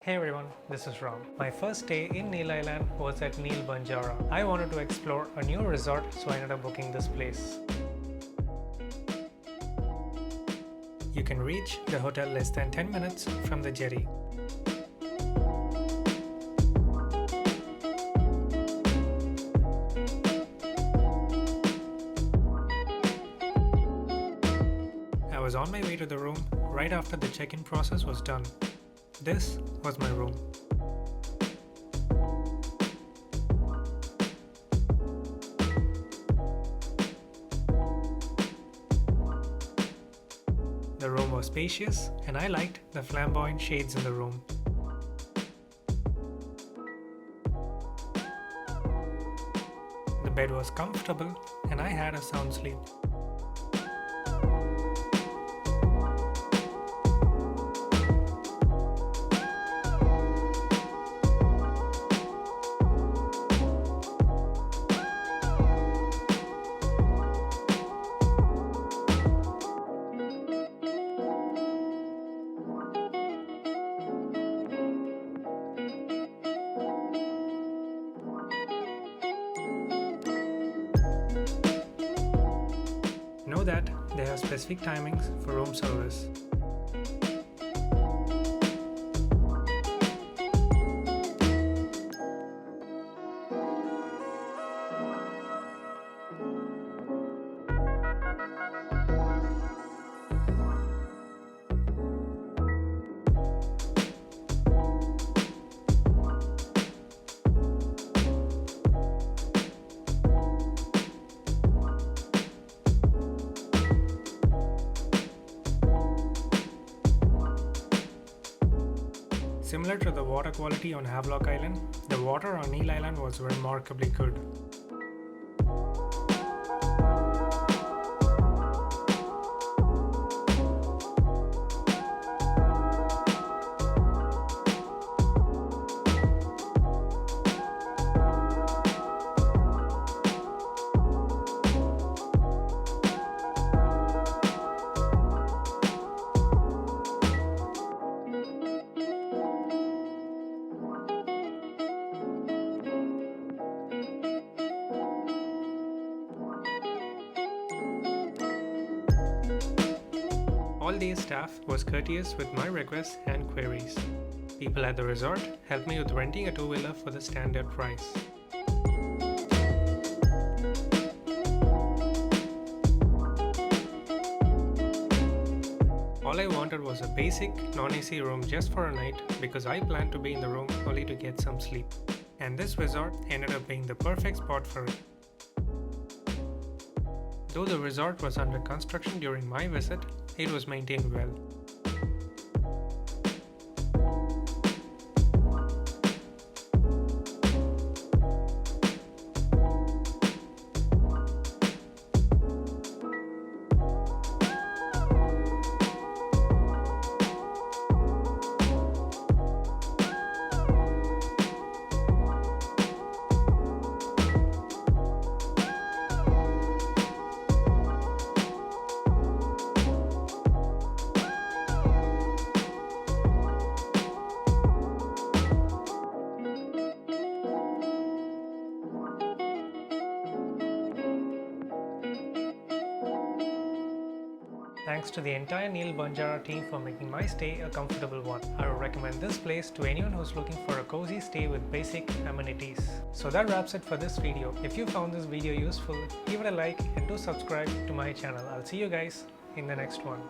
Hey everyone, this is Ram. My first stay in Neil Island was at Neil Banjara. I wanted to explore a new resort, so I ended up booking this place. You can reach the hotel less than 10 minutes from the jetty. I was on my way to the room right after the check-in process was done. This was my room. The room was spacious and I liked the flamboyant shades in the room. The bed was comfortable and I had a sound sleep. Know that they have specific timings for room service. Similar to the water quality on Havelock Island, the water on Neil Island was remarkably good. All day staff was courteous with my requests and queries. People at the resort helped me with renting a two-wheeler for the standard price. All I wanted was a basic non-AC room just for a night because I planned to be in the room only to get some sleep. And this resort ended up being the perfect spot for it. Though the resort was under construction during my visit, it was maintained well. Thanks to the entire Neil Banjara team for making my stay a comfortable one. I would recommend this place to anyone who's looking for a cozy stay with basic amenities. So that wraps it for this video. If you found this video useful, give it a like and do subscribe to my channel. I'll see you guys in the next one.